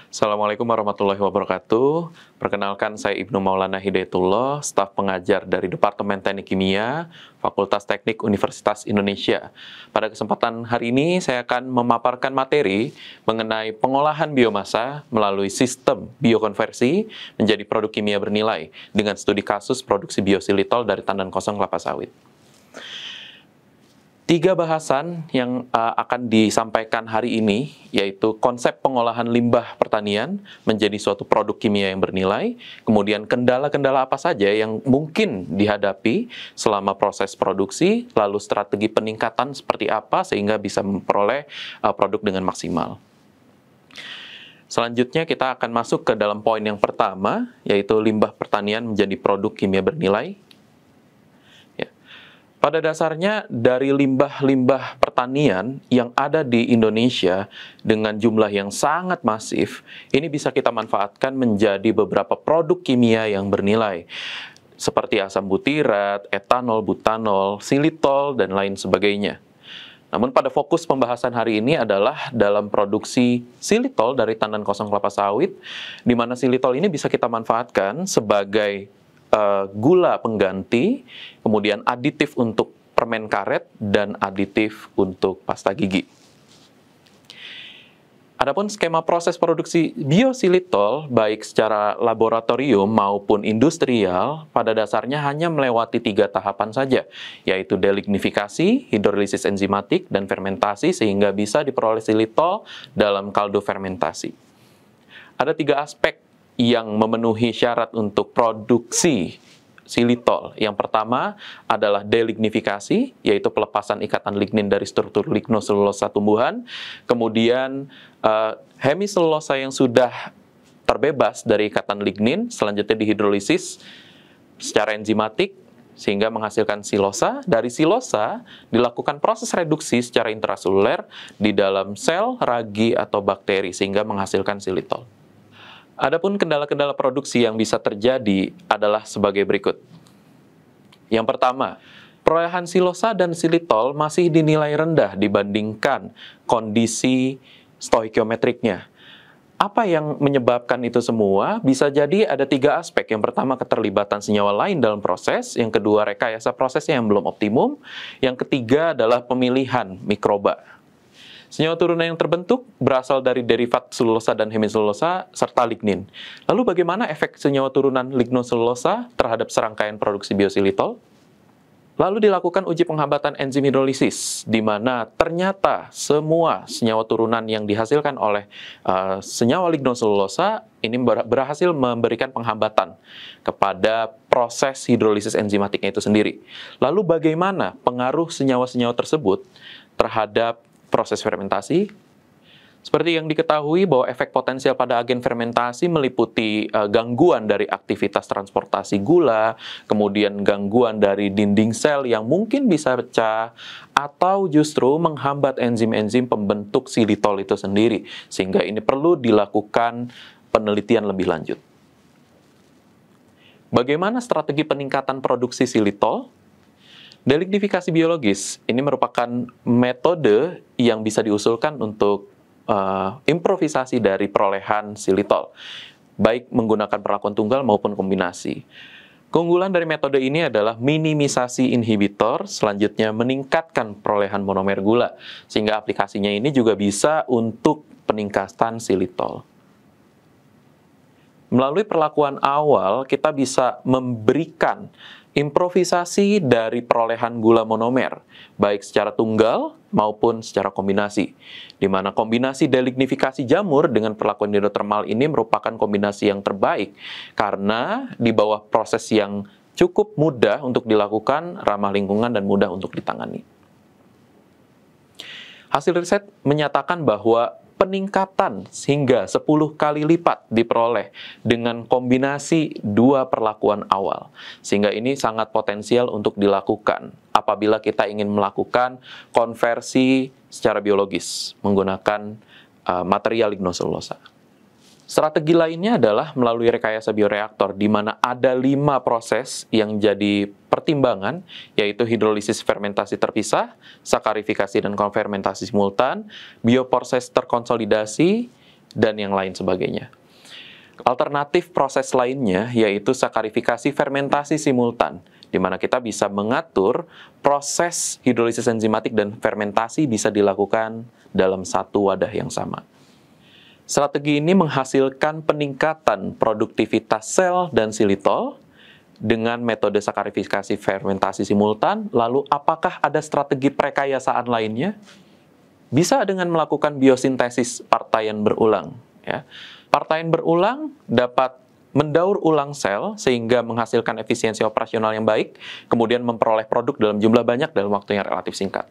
Assalamualaikum warahmatullahi wabarakatuh. Perkenalkan, saya Ibnu Maulana Hidayatullah, staf pengajar dari Departemen Teknik Kimia, Fakultas Teknik Universitas Indonesia. Pada kesempatan hari ini, saya akan memaparkan materi mengenai pengolahan biomasa melalui sistem biokonversi menjadi produk kimia bernilai dengan studi kasus produksi biosilitol dari tandan kosong kelapa sawit. 3 bahasan yang akan disampaikan hari ini, yaitu konsep pengolahan limbah pertanian menjadi suatu produk kimia yang bernilai, kemudian kendala-kendala apa saja yang mungkin dihadapi selama proses produksi, lalu strategi peningkatan seperti apa sehingga bisa memperoleh produk dengan maksimal. Selanjutnya kita akan masuk ke dalam poin yang pertama, yaitu limbah pertanian menjadi produk kimia bernilai. Pada dasarnya, dari limbah-limbah pertanian yang ada di Indonesia dengan jumlah yang sangat masif, ini bisa kita manfaatkan menjadi beberapa produk kimia yang bernilai, seperti asam butirat, etanol, butanol, silitol, dan lain sebagainya. Namun pada fokus pembahasan hari ini adalah dalam produksi silitol dari tandan kosong kelapa sawit, di mana silitol ini bisa kita manfaatkan sebagai gula pengganti, kemudian aditif untuk permen karet, dan aditif untuk pasta gigi. Adapun skema proses produksi biosilitol, baik secara laboratorium maupun industrial, pada dasarnya hanya melewati 3 tahapan saja, yaitu delignifikasi, hidrolisis enzimatik, dan fermentasi, sehingga bisa diperoleh silitol dalam kaldu fermentasi. Ada 3 aspek yang memenuhi syarat untuk produksi silitol. Yang pertama adalah delignifikasi, yaitu pelepasan ikatan lignin dari struktur lignoselulosa tumbuhan. Kemudian hemiselulosa yang sudah terbebas dari ikatan lignin, selanjutnya dihidrolisis secara enzimatik, sehingga menghasilkan silosa. Dari silosa dilakukan proses reduksi secara intraseluler di dalam sel, ragi, atau bakteri, sehingga menghasilkan silitol. Adapun kendala-kendala produksi yang bisa terjadi adalah sebagai berikut. Yang pertama, perolehan silosa dan silitol masih dinilai rendah dibandingkan kondisi stoikiometriknya. Apa yang menyebabkan itu semua? Bisa jadi ada 3 aspek. Yang pertama, keterlibatan senyawa lain dalam proses. Yang kedua, rekayasa prosesnya yang belum optimum. Yang ketiga adalah pemilihan mikroba. Senyawa turunan yang terbentuk berasal dari derivat selulosa dan hemiselulosa serta lignin. Lalu bagaimana efek senyawa turunan lignoselulosa terhadap serangkaian produksi biosilitol? Lalu dilakukan uji penghambatan enzim hidrolisis, di mana ternyata semua senyawa turunan yang dihasilkan oleh senyawa lignoselulosa ini berhasil memberikan penghambatan kepada proses hidrolisis enzimatiknya itu sendiri. Lalu bagaimana pengaruh senyawa-senyawa tersebut terhadap proses fermentasi? Seperti yang diketahui bahwa efek potensial pada agen fermentasi meliputi gangguan dari aktivitas transportasi gula, kemudian gangguan dari dinding sel yang mungkin bisa pecah, atau justru menghambat enzim-enzim pembentuk silitol itu sendiri, sehingga ini perlu dilakukan penelitian lebih lanjut. Bagaimana strategi peningkatan produksi silitol? Delignifikasi biologis ini merupakan metode yang bisa diusulkan untuk improvisasi dari perolehan silitol, baik menggunakan perlakuan tunggal maupun kombinasi. Keunggulan dari metode ini adalah minimisasi inhibitor, selanjutnya meningkatkan perolehan monomer gula, sehingga aplikasinya ini juga bisa untuk peningkatan silitol. Melalui perlakuan awal, kita bisa memberikan improvisasi dari perolehan gula monomer, baik secara tunggal maupun secara kombinasi, di mana kombinasi delignifikasi jamur dengan perlakuan hidrotermal ini merupakan kombinasi yang terbaik, karena di bawah proses yang cukup mudah untuk dilakukan, ramah lingkungan, dan mudah untuk ditangani. Hasil riset menyatakan bahwa peningkatan hingga 10 kali lipat diperoleh dengan kombinasi 2 perlakuan awal. Sehingga ini sangat potensial untuk dilakukan apabila kita ingin melakukan konversi secara biologis menggunakan material lignoselulosa. Strategi lainnya adalah melalui rekayasa bioreaktor, di mana ada 5 proses yang jadi pertimbangan, yaitu hidrolisis fermentasi terpisah, sakarifikasi dan konfermentasi simultan, bioproses terkonsolidasi, dan yang lain sebagainya. Alternatif proses lainnya yaitu sakarifikasi fermentasi simultan, di mana kita bisa mengatur proses hidrolisis enzimatik dan fermentasi bisa dilakukan dalam satu wadah yang sama. Strategi ini menghasilkan peningkatan produktivitas sel dan xilitol dengan metode sakarifikasi fermentasi simultan. Lalu apakah ada strategi prekayasaan lainnya? Bisa dengan melakukan biosintesis partaian berulang. Ya. Partaian berulang dapat mendaur ulang sel sehingga menghasilkan efisiensi operasional yang baik, kemudian memperoleh produk dalam jumlah banyak dalam waktu yang relatif singkat.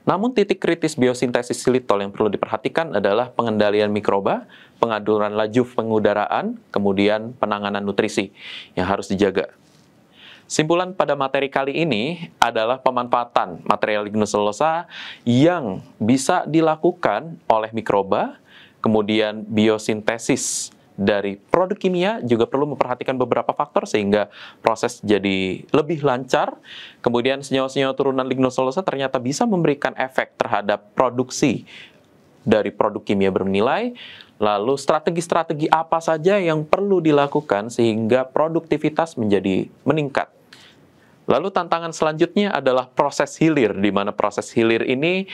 Namun titik kritis biosintesis xilitol yang perlu diperhatikan adalah pengendalian mikroba, pengaturan laju pengudaraan, kemudian penanganan nutrisi yang harus dijaga. Simpulan pada materi kali ini adalah pemanfaatan material lignoselulosa yang bisa dilakukan oleh mikroba, kemudian biosintesis dari produk kimia juga perlu memperhatikan beberapa faktor sehingga proses jadi lebih lancar. Kemudian senyawa-senyawa turunan lignoselulosa ternyata bisa memberikan efek terhadap produksi dari produk kimia bernilai. Lalu strategi-strategi apa saja yang perlu dilakukan sehingga produktivitas menjadi meningkat. Lalu tantangan selanjutnya adalah proses hilir, di mana proses hilir ini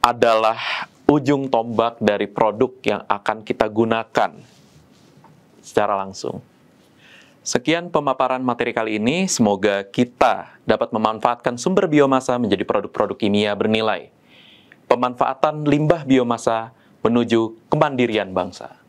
adalah ujung tombak dari produk yang akan kita gunakan secara langsung. Sekian pemaparan materi kali ini, semoga kita dapat memanfaatkan sumber biomasa menjadi produk-produk kimia bernilai. Pemanfaatan limbah biomasa menuju kemandirian bangsa.